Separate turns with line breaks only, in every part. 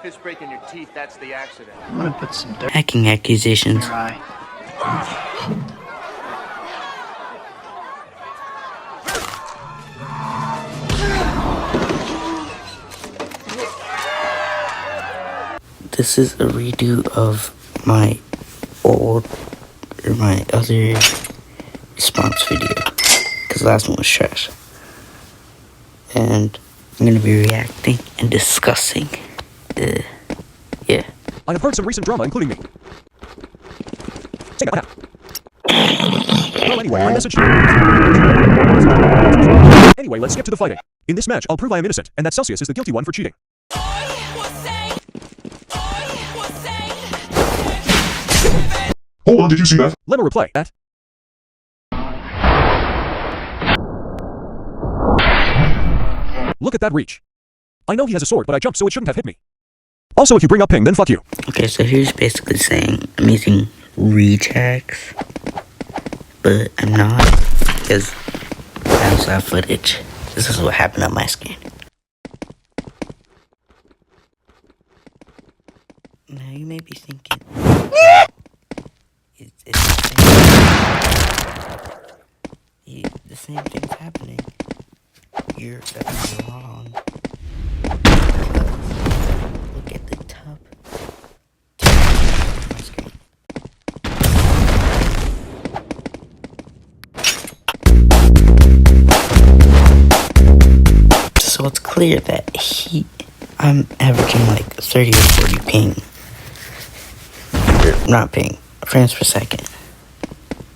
fist breaking your teeth, that's the accident.
I'm gonna put some dirt
Hacking accusations.
in your eye.
This is a redo of my other response video, because the last one was trash. And I'm gonna be reacting and discussing. Yeah.
I have heard some recent drama, including me. Say that. Well, anyway, my message. Anyway, let's skip to the fighting. In this match, I'll prove I am innocent, and that Celsius is the guilty one for cheating.
Hold on, did you see that?
Let me replay that. Look at that reach. I know he has a sword, but I jumped, so it shouldn't have hit me. Also, if you bring up ping, then fuck you.
Okay, so he's basically saying I'm using reach hacks, but I'm not, because I also have footage. This is what happened on my screen. Now you may be thinking, the same thing's happening. You're wrong. Look at the top of my screen. So it's clear that I'm averaging like 30 or 40 ping. Not ping, frames per second.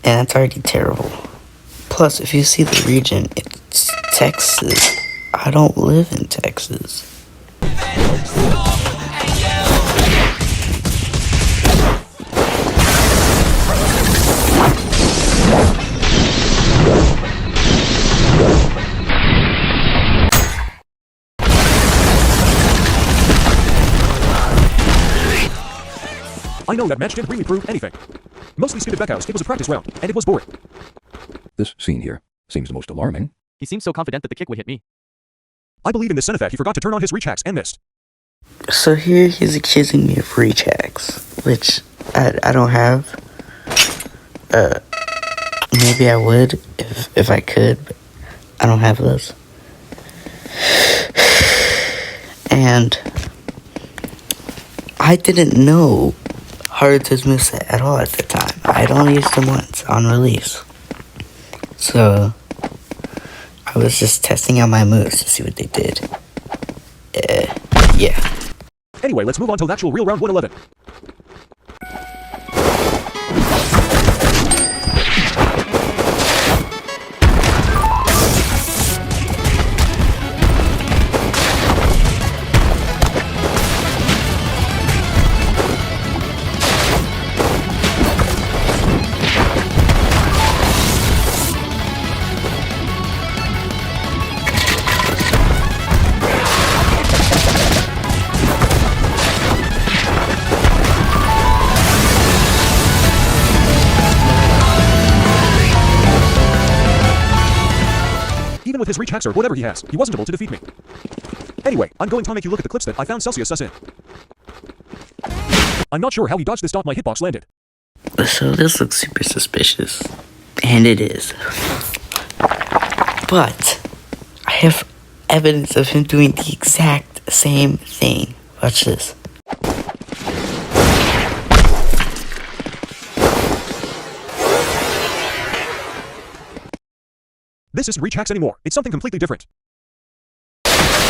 And that's already terrible. Plus, if you see the region, it's Texas. I don't live in Texas.
I know that match didn't really prove anything. Mostly skipped backhouse, it was a practice round, and it was boring.
This scene here seems the most alarming.
He seemed so confident that the kick would hit me.
I believe in this Senefat he forgot to turn on his reach hacks and missed.
So here he's accusing me of reach hacks, which I don't have. Maybe I would if I could, but I don't have those. And I didn't know Haruto's moveset at all at the time. I'd only used them once on release. So I was just testing out my moves to see what they did. Yeah.
Anyway, let's move on to the actual real round 111. Even with his reach hacks or whatever he has, he wasn't able to defeat me. Anyway, I'm going to make you look at the clips that I found Celsius us in. I'm not sure how he dodged this dot my hitbox landed.
So this looks super suspicious. And it is. But I have evidence of him doing the exact same thing. Watch this.
This isn't reach hacks anymore. It's something completely different.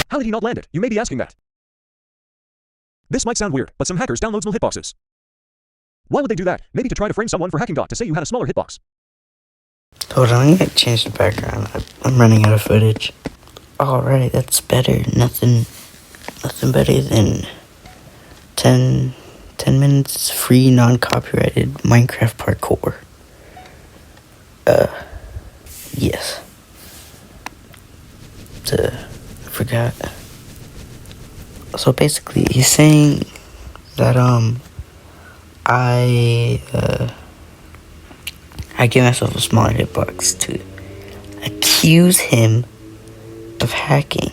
How did he not land it? You may be asking that. This might sound weird, but some hackers download small hitboxes. Why would they do that? Maybe to try to frame someone for hacking dot to say you had a smaller hitbox.
Hold on, I'm gonna change the background. I'm running out of footage. Alright, that's better. Nothing better than 10 minutes free non-copyrighted Minecraft parkour. Yes. I forgot. So basically, he's saying that, I give myself a smaller hitbox to accuse him of hacking.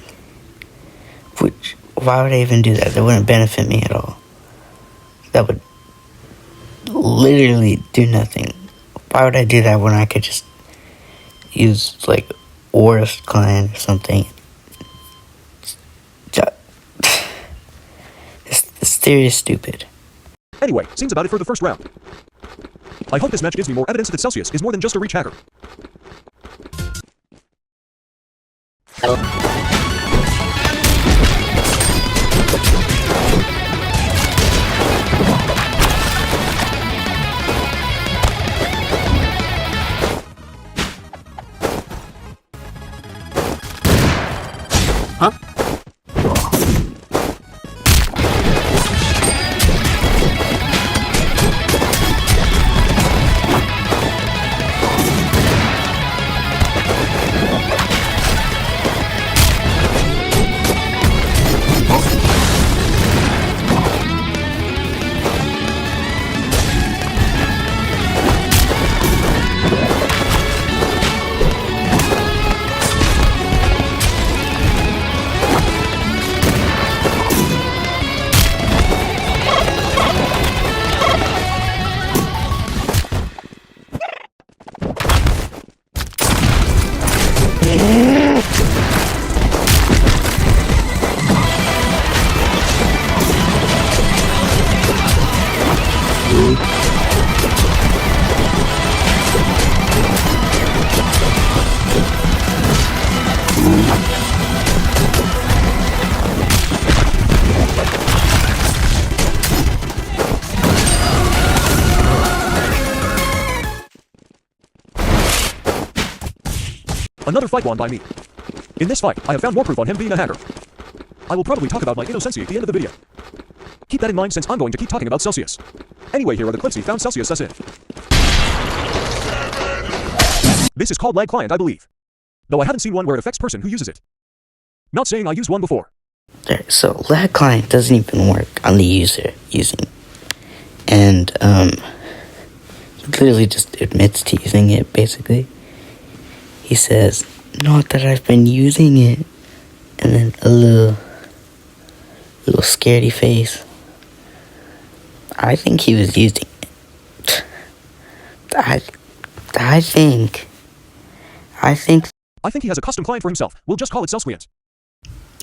Why would I even do that? That wouldn't benefit me at all. That would literally do nothing. Why would I do that when I could just use, like, worst client or something? This theory is stupid.
Anyway, seems about it for the first round. I hope this match gives me more evidence that Celsius is more than just a reach hacker. Another fight won by me. In this fight, I have found more proof on him being a hacker. I will probably talk about my innocence at the end of the video. Keep that in mind since I'm going to keep talking about Celsius. Anyway, here are the clips he found Celsius us in. This is called lag client, I believe. Though I haven't seen one where it affects person who uses it. Not saying I used one before.
So lag client doesn't even work on the user using, and he literally just admits to using it. Basically, he says, "Not that I've been using it," and then a little scaredy face. I think he was using it. I think
he has a custom client for himself. We'll just call it Celsius.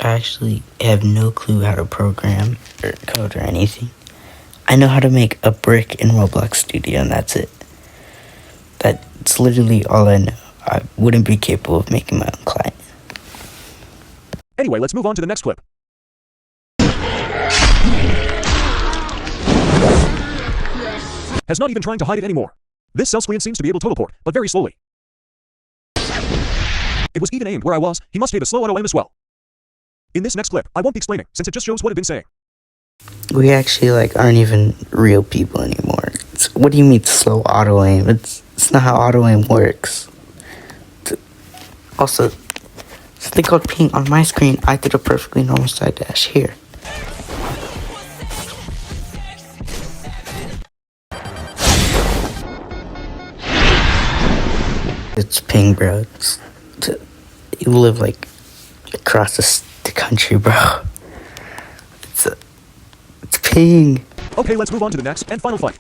I actually have no clue how to program or code or anything. I know how to make a brick in Roblox Studio, and that's it. That's literally all I know. I wouldn't be capable of making my own client.
Anyway, let's move on to the next clip. Has not even trying to hide it anymore. This Celsius seems to be able to teleport, but very slowly. It was even aimed where I was. He must have a slow auto aim as well. In this next clip, I won't be explaining, since it just shows what I've been saying.
We actually aren't even real people anymore. What do you mean slow auto aim? It's not how auto aim works. Also, something called ping on my screen. I did a perfectly normal side dash here. It's ping, bro. You live across the country, bro. It's ping.
Okay, let's move on to the next and final fight.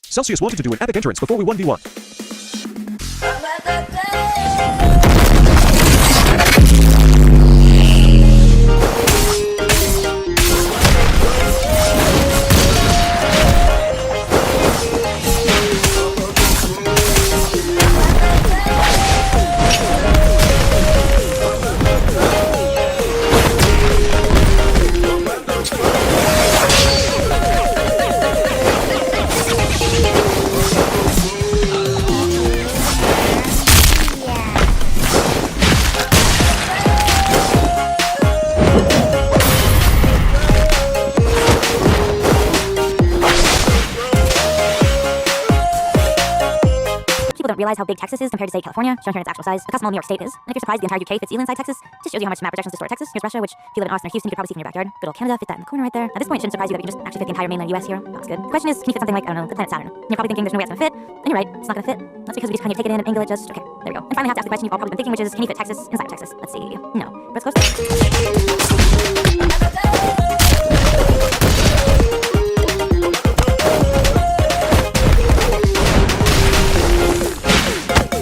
Celsius wanted to do an epic entrance before we 1v1.
Don't realize how big Texas is compared to, say, California, shown here in its actual size. Look how small New York State is. And if you're surprised the entire UK fits evenly inside Texas, just shows you how much map projections distort Texas. Here's Russia, which if you live in Austin or Houston, you could probably see from your backyard. Good old Canada, fit that in the corner right there. At this point, it shouldn't surprise you that we can just actually fit the entire mainland US here. That's good. The question is, can you fit something like, I don't know, the planet Saturn? And you're probably thinking there's no way it's gonna fit. And you're right, it's not gonna fit. That's because we just kind of take it in and angle it just, okay, there we go. And finally I have to ask the question you've all probably been thinking, which is, can you fit Texas inside of Texas? Let's see. No. Press close.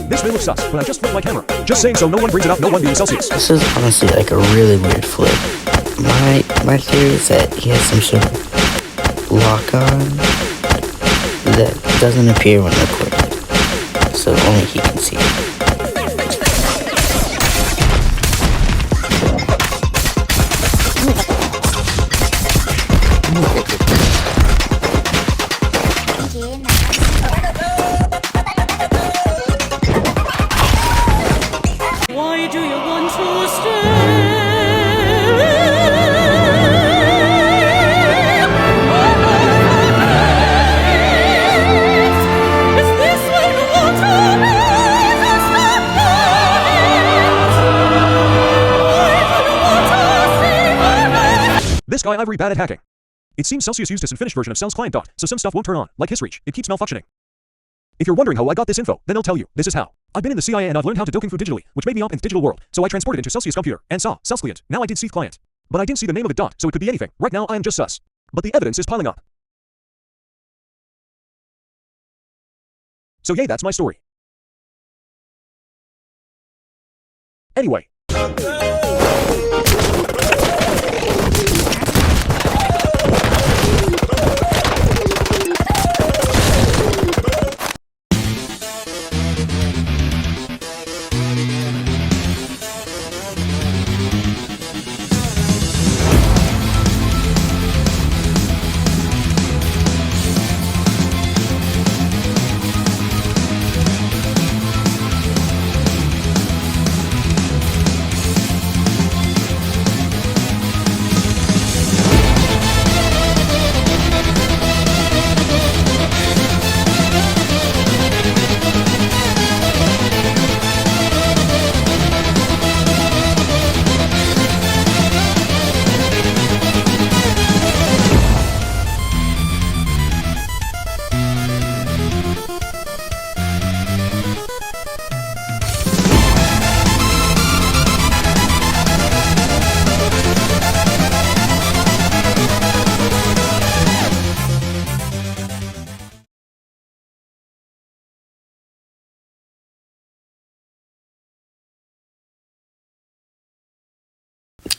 This may look sus, but I just flipped my camera. Just saying so no one brings it up, no one being Celsius.
This is honestly like a really weird flip. My theory is that he has some sort of lock on that doesn't appear when recorded, so only he can see it.
Why do you want to stay? Is this what you want to be?
This guy Ivory bad at hacking. It seems Celsius used this unfinished version of Cell's client dot, so some stuff won't turn on, like HisReach. It keeps malfunctioning. If you're wondering how I got this info, then I'll tell you. This is how. I've been in the CIA and I've learned how to do Kung Fu digitally, which made me up in the digital world. So I transported into Celsius computer and saw Cell's client. Now I did see client. But I didn't see the name of it dot, so it could be anything. Right now I am just sus. But the evidence is piling up. So yay, that's my story. Anyway.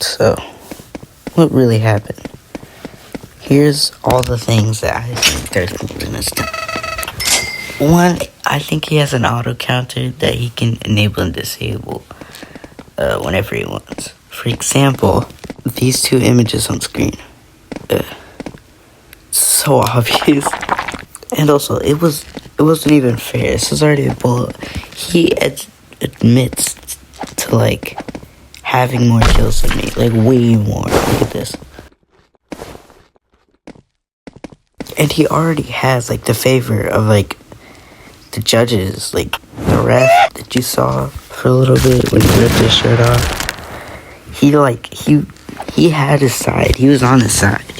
So, what really happened? Here's all the things that I think DarthTaranis done. One, I think he has an auto counter that he can enable and disable whenever he wants. For example, these two images on screen. So obvious. And also, it wasn't even fair. This was already a bullet. He admits to like having more kills than me, like way more. Look at this. And he already has like the favor of like the judges, like the ref that you saw for a little bit when he ripped his shirt off. He had his side. He was on his side.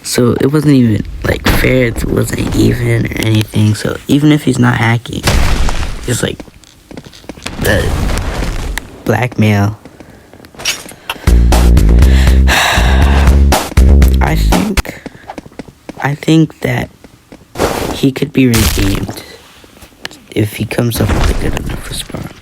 So it wasn't even like fair. It wasn't even or anything. So even if he's not hacking, it's like the blackmail. I think that he could be redeemed if he comes up with a good enough response.